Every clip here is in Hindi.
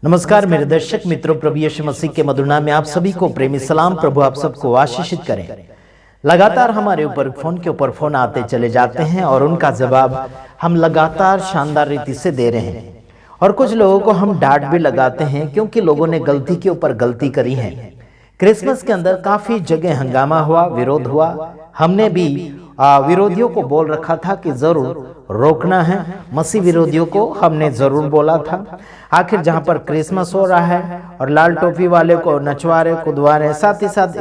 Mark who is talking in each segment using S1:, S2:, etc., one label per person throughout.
S1: नमस्कार मेरे दर्शक मित्रों, प्रभु यीशु मसीह के मधुर नाम में आप सभी को प्रेमी सलाम। प्रभु आप सबको आशीषित करें। लगातार हमारे ऊपर फोन के ऊपर फोन आते चले जाते हैं और उनका जवाब हम लगातार शानदार रीति से दे रहे हैं। और कुछ लोगों को हम डांट भी लगाते हैं क्योंकि लोगों ने गलती के ऊपर गलती करी है। क्रिसमस के अंदर काफी जगह हंगामा हुआ, विरोध हुआ। हमने भी विरोधियों को बोल रखा था कि जरूर रोकना है। मसीह विरोधियों को हमने जरूर बोला था। आखिर जहां पर क्रिसमस हो रहा है और लाल टोपी वाले को नचवा रहे, कुदवा रहे, साथ ही साथ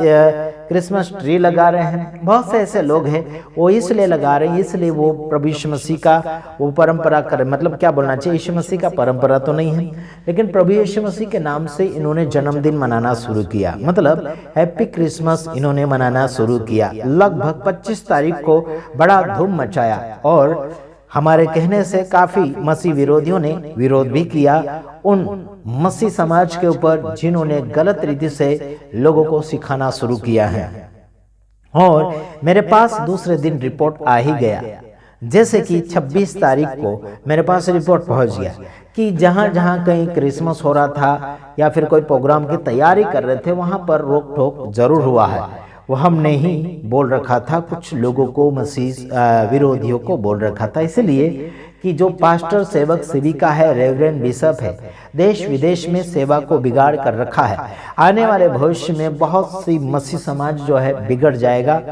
S1: क्रिसमस ट्री लगा रहे हैं। बहुत से ऐसे लोग हैं वो इसलिए लगा रहे हैं, इसलिए वो प्रभु यीशु मसीह का वो परंपरा कर, मतलब क्या बोलना चाहिए, यीशु मसीह का परंपरा तो नहीं है, लेकिन प्रभु यीशु मसीह के नाम से इन्होंने जन्मदिन मनाना शुरू किया। मतलब हैप्पी क्रिसमस इन्होंने मनाना शुरू किया। लगभग 25 तारीख को बड़ा धूम मचाया और हमारे कहने से काफी मसीह विरोधियों ने विरोध भी किया उन मसीह समाज के ऊपर जिन्होंने गलत रीति से लोगों को सिखाना शुरू किया है। और मेरे पास दूसरे दिन रिपोर्ट आ ही गया, जैसे कि 26 तारीख को मेरे पास रिपोर्ट पहुंच गया कि जहां जहां कहीं क्रिसमस हो रहा था या फिर कोई प्रोग्राम की तैयारी कर रहे थे वहां पर रोक टोक जरूर हुआ है। वो हमने ही बोल रखा था, कुछ लोगों को मसीह विरोधियों को बोल रखा था, इसलिए कि जो पास्टर सेवक सेविका है, रेवरेंड बिशप है, देश विदेश में सेवा को बिगाड़ कर रखा है। आने वाले भविष्य में बहुत सी मसीह समाज जो है बिगड़ जाएगा।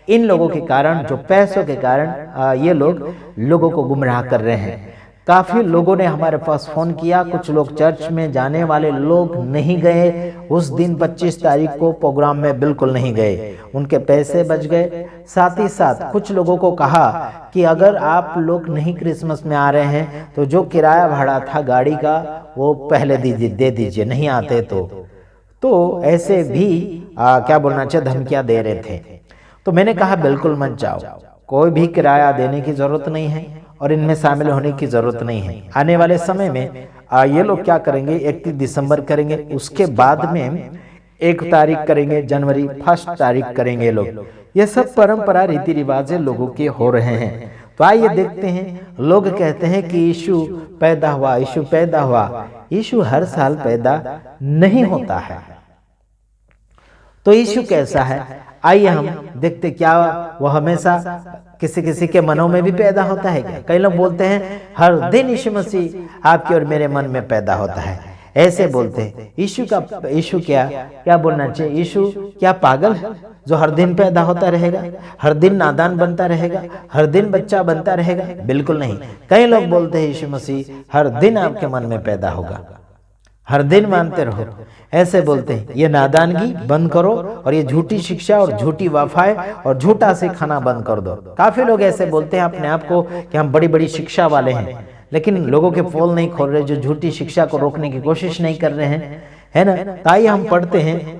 S1: इन लोगों के कारण, जो पैसों के कारण ये लोगों को गुमराह कर रहे हैं। काफी लोगों ने हमारे पास फोन किया, कुछ लोग चर्च में जाने वाले लोग नहीं गए उस दिन 25 तारीख को प्रोग्राम में, बिल्कुल नहीं गए, उनके पैसे बच गए। साथ ही साथ कुछ लोगों को कहा कि अगर आप लोग नहीं क्रिसमस में आ रहे हैं तो जो किराया भाड़ा था गाड़ी का वो पहले दे दीजिए, नहीं आते तो ऐसे भी क्या बोलना चाहिए, धमकियां दे रहे थे। तो मैंने कहा बिल्कुल मत जाओ, कोई भी किराया देने की जरूरत नहीं है और इनमें शामिल होने की जरूरत नहीं है। आने वाले समय में ये लोग क्या करेंगे, 31 दिसंबर करेंगे, उसके बाद में 1 तारीख करेंगे, जनवरी 1 तारीख करेंगे लोग। ये सब परंपरा रीति रिवाज लोगों के हो रहे हैं। तो आइए देखते हैं। लोग कहते हैं कि यीशु पैदा हुआ, यीशु पैदा हुआ। यीशु हर साल पैदा नहीं होता है, तो यीशु कैसा है आइए हम देखते। क्या वो हमेशा किसी किसी के मनों में भी पैदा होता है क्या? कई लोग बोलते हैं हर दिन यीशु मसीह आपके और मेरे मन में पैदा होता है, ऐसे बोलते हैं। यीशु क्या बोलना चाहिए, यीशु क्या पागल है जो हर दिन पैदा होता रहेगा, हर दिन नादान बनता रहेगा, हर दिन बच्चा बनता रहेगा? बिल्कुल नहीं। कई लोग बोलते हैं यीशु मसीह हर दिन आपके मन में पैदा होगा, हर दिन मानते रहो, ऐसे बोलते हैं। ये नादानगी बंद करो और ये झूठी शिक्षा और झूठी वफाएं और झूठा सिखाना बंद कर दो। काफी लोग ऐसे बोलते हैं अपने आप को कि हम बड़ी बड़ी शिक्षा वाले हैं, लेकिन लोगों के पोल नहीं खोल रहे, जो झूठी शिक्षा को रोकने की कोशिश नहीं कर रहे हैं, है ना। तो आइए हम पढ़ते हैं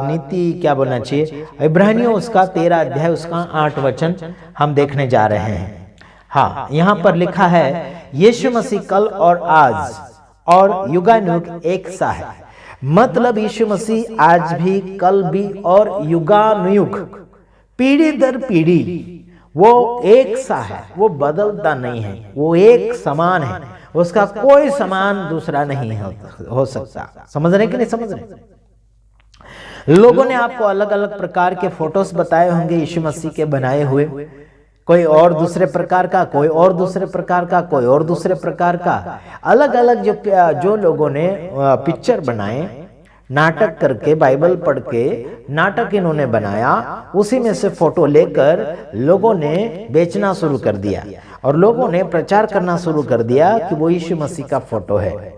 S1: नीति क्या बोलना चाहिए, इब्रानियों उसका 13 अध्याय उसका 8 वचन हम देखने जा रहे हैं। हाँ, यहाँ पर लिखा है यीशु मसीह कल और आज और युगानुयुग एक सा है। मतलब यीशु मसीह आज भी, कल भी और युगानुयुग, पीढ़ी दर पीढ़ी वो एक सा है, वो बदलता नहीं है, वो एक समान है, उसका कोई समान दूसरा नहीं हो सकता। समझ रहे कि नहीं समझ रहे? लोगों ने आपको अलग अलग प्रकार के फोटोज बताए होंगे यीशु मसीह के बनाए हुए, कोई और दूसरे प्रकार का, कोई और दूसरे प्रकार का, कोई और दूसरे प्रकार का। अलग अलग जो लोगों ने पिक्चर बनाए, नाटक करके, बाइबल पढ़ के नाटक इन्होंने बनाया, उसी में से फोटो लेकर लोगों ने बेचना शुरू कर दिया और लोगों ने प्रचार करना शुरू कर दिया कि वो यीशु मसीह का फोटो है।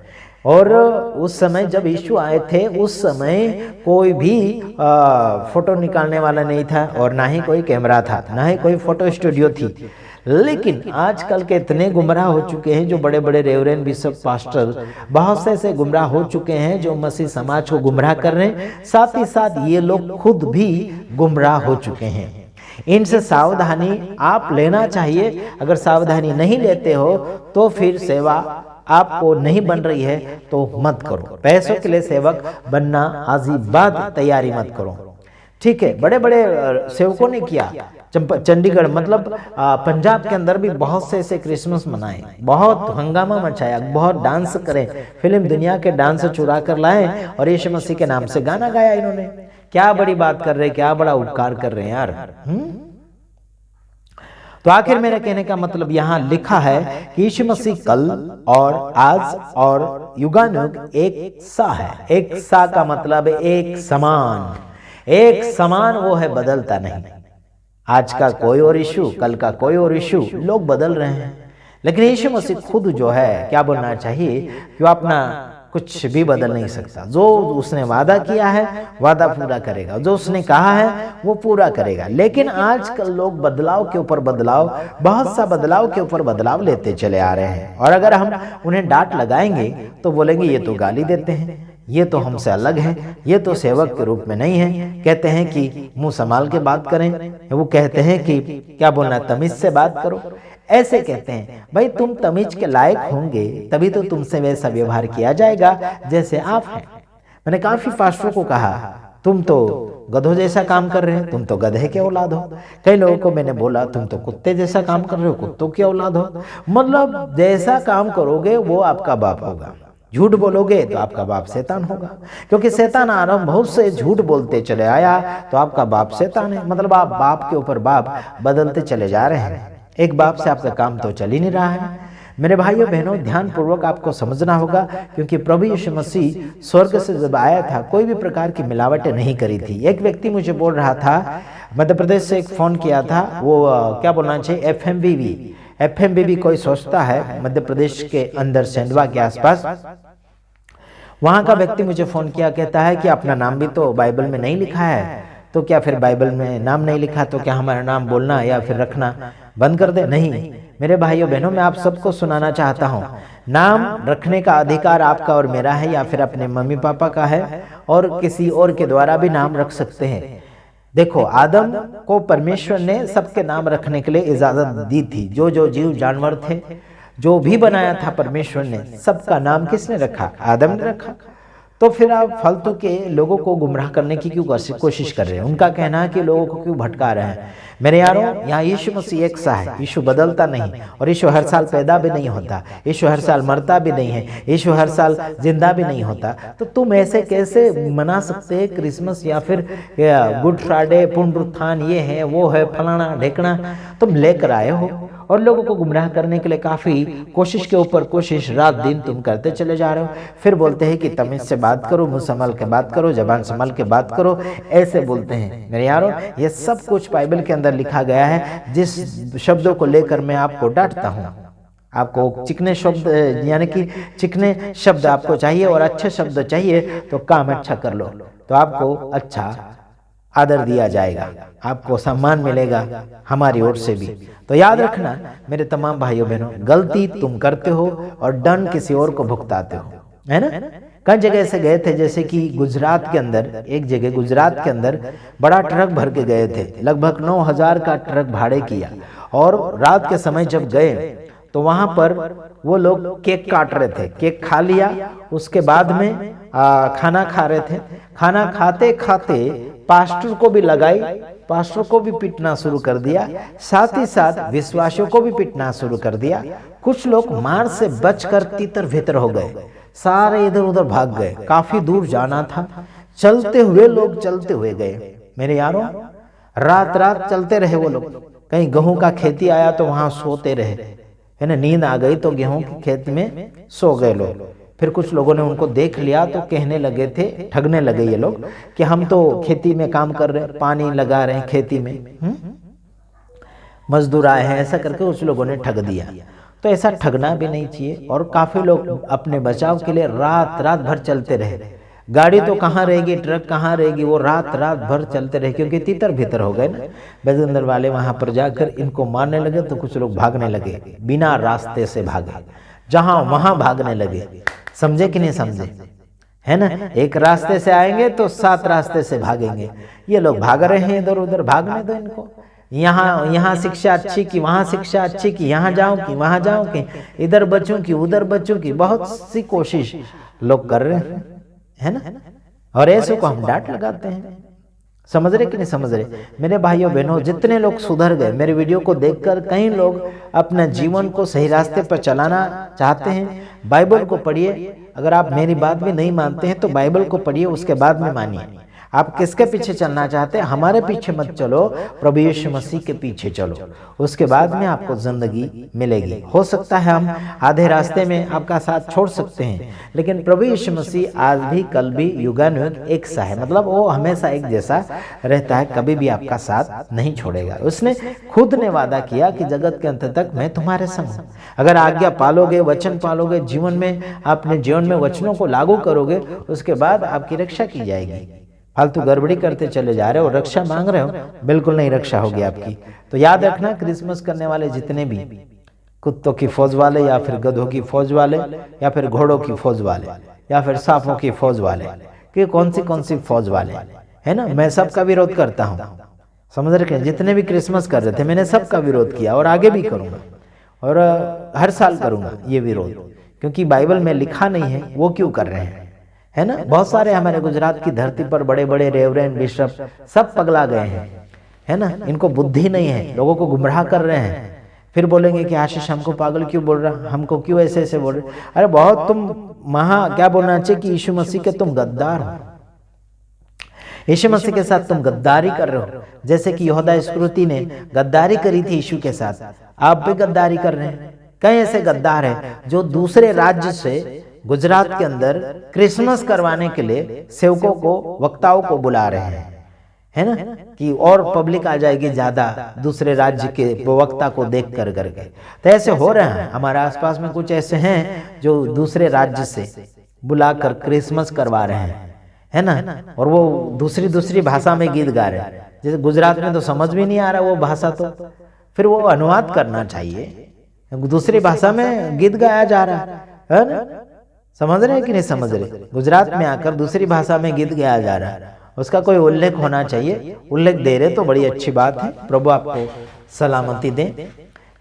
S1: और उस समय जब यीशु आए थे उस समय कोई भी फोटो निकालने वाला नहीं था और ना ही कोई कैमरा था, ना ही कोई फोटो स्टूडियो थी। लेकिन आजकल के इतने गुमराह हो चुके हैं, जो बड़े बड़े रेवरेंड बिशप पास्टर बहुत से ऐसे गुमराह हो चुके हैं जो मसीह समाज को गुमराह कर रहे हैं। साथ ही साथ ये लोग खुद भी गुमराह हो चुके हैं। इनसे सावधानी आप लेना चाहिए। अगर सावधानी नहीं लेते हो तो फिर सेवा आपको नहीं बन रही है तो मत करो। पैसों के लिए सेवक बनना आजीबाद तैयारी मत करो। ठीक है, बड़े बड़े सेवकों ने किया। चंडीगढ़ मतलब पंजाब के अंदर भी बहुत से ऐसे क्रिसमस मनाए, बहुत हंगामा मचाया, बहुत डांस करे, फिल्म दुनिया के डांस चुरा कर लाए और यीशु मसीह के नाम से गाना गाया इन्होंने। क्या बड़ी बात कर रहे, क्या बड़ा उपकार कर रहे हैं यार। तो आखिर मेरे कहने का मतलब यहाँ लिखा है कि यीशु मसीह कल और आज और युगानुग एक सा है। एक सा का मतलब एक समान, एक समान वो है, बदलता नहीं। आज का कोई और इशू, कल का कोई और इशू, लोग बदल रहे हैं, लेकिन यीशु मसीह खुद जो है, क्या बोलना चाहिए कि वो अपना कुछ भी बदल नहीं सकता। जो उसने वादा किया है वादा पूरा करेगा, जो उसने कहा है वो पूरा करेगा। लेकिन आजकल लोग बदलाव के ऊपर बदलाव, बहुत सा बदलाव के ऊपर बदलाव लेते चले आ रहे हैं, और अगर हम उन्हें डांट लगाएंगे तो बोलेंगे ये तो गाली देते हैं, ये तो हमसे अलग है, ये तो सेवक के रूप में नहीं है। कहते हैं कि मुंह संभाल के बात करें, वो कहते हैं कि क्या बोलना, तमीज से बात करो, ऐसे कहते हैं। भाई तुम तमीज के लायक होंगे तभी तो तुमसे वैसा व्यवहार किया जाएगा जैसे आप हैं। मैंने काफी पास्टरों को कहा तुम तो गधों जैसा काम कर रहे हैं, तुम तो गधे के औलाद हो। कई लोगों को मैंने बोला तुम तो कुत्ते जैसा काम कर रहे हो, कुत्तों के औलाद हो। मतलब जैसा काम करोगे वो आपका बाप होगा, झूठ बोलोगे तो आपका बाप शैतान होगा, क्योंकि शैतान आरंभ बहुत से झूठ बोलते चले आया तो आपका बाप शैतान है। मतलब आप बाप के ऊपर बाप बदलते चले जा रहे हैं, एक बाप से आपका काम तो चल ही नहीं रहा है। मेरे भाइयों बहनों, ध्यान पूर्वक आपको समझना होगा, क्योंकि प्रभु यीशु मसीह स्वर्ग से जब आया था कोई भी प्रकार की मिलावटें नहीं करी थी। एक व्यक्ति मुझे बोल रहा था, मध्य प्रदेश से एक फोन किया था, वो क्या बोलना चाहिए, एफएमबीवी कोई सोचता है मध्य प्रदेश के अंदर सेंधवा के आसपास, वहां का व्यक्ति मुझे फोन किया, कहता है कि अपना नाम भी तो बाइबल में नहीं लिखा है, तो क्या फिर बाइबल में नाम नहीं लिखा तो क्या हमारा नाम बोलना या फिर रखना बंद कर दे? नहीं मेरे भाइयों बहनों, मैं आप सबको सुनाना चाहता हूँ, नाम रखने का अधिकार आपका और मेरा है, या फिर अपने मम्मी पापा का है, और किसी और के द्वारा भी नाम रख सकते हैं। देखो, आदम को परमेश्वर ने सबके नाम रखने के लिए इजाजत दी थी। जो जो जीव जानवर थे, जो भी बनाया था परमेश्वर ने, सबका नाम किसने रखा? आदम ने रखा। तो फिर आप फालतू के लोगों को गुमराह करने की क्यों कोशिश कर रहे हैं? उनका कहना है कि लोगों को क्यों भटका रहे हैं? मेरे यारों, यहाँ यीशु मसीह एक सा है, यीशु बदलता नहीं, और यीशु हर साल पैदा भी नहीं होता, यीशु हर साल मरता भी नहीं है, यीशु हर साल जिंदा भी नहीं होता। तो तुम ऐसे कैसे मना सकते हैं क्रिसमस या फिर गुड फ्राइडे, पुनरुत्थान, ये है वो है, फलाना ढेकना तुम लेकर आए हो, और लोगों को गुमराह करने के लिए काफी कोशिश के ऊपर कोशिश रात दिन तुम करते चले जा रहे हो। फिर बोलते हैं कि तमीज से बात करो, मुंह संभाल के बात करो, जबान संभाल के बात करो, ऐसे बोलते हैं। मेरे यारों, ये सब कुछ बाइबल के अंदर लिखा गया है। जिस शब्दों को लेकर मैं आपको डांटता हूँ, आपको चिकने शब्द यानी कि चिकने शब्द आपको चाहिए और अच्छे शब्द चाहिए, तो काम अच्छा कर लो तो आपको अच्छा आदर दिया जाएगा, आपको सम्मान मिलेगा हमारी ओर से भी। तो याद रखना मेरे तमाम भाइयों बहनों, गलती तुम करते हो और दंड किसी और को भुगताते हो, है ना। कई जगह से गए थे, जैसे कि गुजरात के अंदर, एक जगह गुजरात के अंदर बड़ा ट्रक भर के गए थे, लगभग 9000 का ट्रक भाड़े किया, और रात के समय जब गए तो वहां पर वो लोग केक काट रहे थे, केक खा लिया, उसके बाद में खाना खा रहे थे। खाना खाते खाते पास्टर को भी लगाई, पास्टर को भी पीटना शुरू कर दिया, साथ ही साथ विश्वासियों को भी पीटना शुरू कर दिया। कुछ लोग मार से बचकर तितर भीतर हो गए, सारे इधर उधर भाग गए, काफी दूर जाना था, चलते हुए लोग चलते हुए गए। मेरे यारों, रात रात चलते रहे वो लोग। कहीं गेहूं का खेती आया तो वहां सोते रहे, है ना, नींद आ गई तो गेहूं की खेत में सो गए लोग। फिर कुछ लोगों ने उनको देख लिया तो कहने लगे थे, ठगने लगे ये लोग कि हम तो खेती में काम कर रहे हैं, पानी लगा रहे हैं खेती में, मजदूर आए हैं, ऐसा करके उस लोगों ने ठग दिया। तो ऐसा ठगना भी नहीं चाहिए। और काफी लोग अपने बचाव के लिए रात रात भर चलते रहे। गाड़ी तो कहाँ रहेगी, ट्रक कहाँ रहेगी, वो रात रात भर चलते रहे, क्योंकि तितर भीतर हो गए ना। बेजंदर वाले वहां पर जाकर इनको मारने लगे तो कुछ लोग भागने लगे, बिना रास्ते से भागे, जहां वहां भागने लगे। समझे कि नहीं समझे, है ना। एक रास्ते से आएंगे तो 7 रास्ते से भागेंगे। ये लोग भाग रहे हैं इधर उधर, भागने दो इनको। यहाँ शिक्षा अच्छी की, वहां शिक्षा अच्छी की, यहाँ जाऊं कि वहां जाऊं कि, इधर बचूं कि उधर बचूं की, बहुत सी कोशिश लोग कर रहे हैं, है ना। और ऐसे को हम डांट लगाते हैं। समझ रहे कि नहीं समझ रहे? मेरे भाइयों बहनों, जितने लोग सुधर गए मेरे वीडियो को देखकर, कई लोग अपने जीवन को सही रास्ते पर चलाना चाहते हैं, बाइबल को पढ़िए। अगर आप मेरी बात भी नहीं मानते हैं तो बाइबल को पढ़िए, उसके बाद में मानिए। आप किसके पीछे चलना चाहते हैं? हमारे पीछे मत चलो, प्रभु यीशु मसीह के पीछे चलो, उसके बाद में आपको जिंदगी मिलेगी। हो सकता है हम आधे रास्ते में आपका साथ छोड़ सकते हैं, लेकिन प्रभु यीशु मसीह आज भी कल भी युगानुयुग एक सा है, मतलब वो हमेशा एक जैसा रहता है, कभी भी आपका साथ नहीं छोड़ेगा। उसने खुद ने वादा किया कि जगत के अंत तक मैं तुम्हारे संग हूं। अगर आज्ञा पालोगे, वचन पालोगे, जीवन में अपने जीवन में वचनों को लागू करोगे, उसके बाद आपकी रक्षा की जाएगी। फालतू गड़बड़ी करते चले जा रहे हो, रक्षा मांग रहे हो, बिल्कुल नहीं रक्षा होगी आपकी। तो याद रखना, क्रिसमस करने वाले जितने भी कुत्तों की फौज वाले, या फिर गधों की फौज वाले, या फिर घोड़ों की फौज वाले, या फिर सांपों की फौज वाले, कि कौन सी फौज वाले है ना, मैं सबका विरोध करता हूँ। समझ रहे? जितने भी क्रिसमस कर रहे थे मैंने सबका विरोध किया, और आगे भी करूँगा, और हर साल करूँगा ये विरोध, क्योंकि बाइबल में लिखा नहीं है वो क्यों कर रहे हैं, है ना। बहुत सारे हमारे गुजरात की धरती पर बड़े बड़े रेवरेंड बिशप सब पगला गए हैं, है ना। इनको बुद्धि नहीं है, लोगों को गुमराह कर रहे हैं। फिर बोलेंगे कि आशीष हमको पागल क्यों बोल रहा, हमको क्यों ऐसे ऐसे बोल रहे। अरे बहुत तुम क्या बोलना चाहिए कि यीशु मसीह के तुम गद्दार हो, यीशु मसीह के साथ तुम गद्दारी कर रहे हो। जैसे कि यहूदा इस्करियोती ने गद्दारी करी थी यीशु के साथ, आप भी गद्दारी कर रहे हैं। कई ऐसे गद्दार हैं जो दूसरे राज्य से गुजरात के अंदर क्रिसमस करवाने के लिए सेवकों को, वक्ताओं को बुला रहे हैं, है ना, कि और पब्लिक आ जाएगी ज्यादा दूसरे राज्य के वक्ता को देख कर करके। तो ऐसे हो रहे हैं हमारे आसपास में, कुछ ऐसे हैं जो दूसरे राज्य से बुलाकर क्रिसमस करवा रहे हैं, है ना, और वो दूसरी भाषा में गीत गा रहे हैं। जैसे गुजरात में तो समझ भी नहीं आ रहा वो भाषा, तो फिर वो अनुवाद करना चाहिए, दूसरी भाषा में गीत गाया जा रहा है ना। समझ रहे हैं कि नहीं समझ रहे? गुजरात में आकर दूसरी भाषा में गीत गाया जा रहा है, उसका कोई उल्लेख होना चाहिए। उल्लेख दे रहे तो बड़ी अच्छी बात है, प्रभु आपको सलामती दें।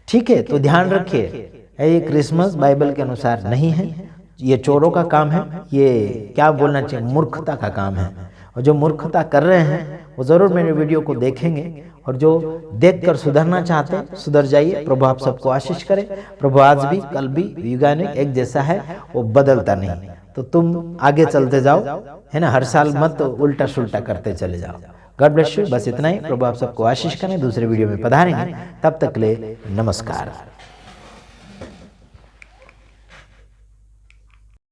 S1: ठीक है, तो ध्यान रखिए, ये क्रिसमस बाइबल के अनुसार नहीं है, ये चोरों का काम है, ये क्या बोलना चाहिए, मूर्खता का काम है। और जो मूर्खता कर रहे हैं वो जरूर मेरे वीडियो को देखेंगे, और जो देखकर सुधरना चाहते हैं सुधर जाइए। प्रभु आप सबको आशीष करे। प्रभु आज भी कल भी युगानुयुग एक जैसा है, वो बदलता नहीं। तो तुम आगे चलते जाओ, है ना, हर साल मत उल्टा सुल्टा करते चले जाओ। God bless you. बस इतना ही। प्रभु आप सबको आशीष करें। दूसरे वीडियो में पधारेंगे, तब तक ले नमस्कार।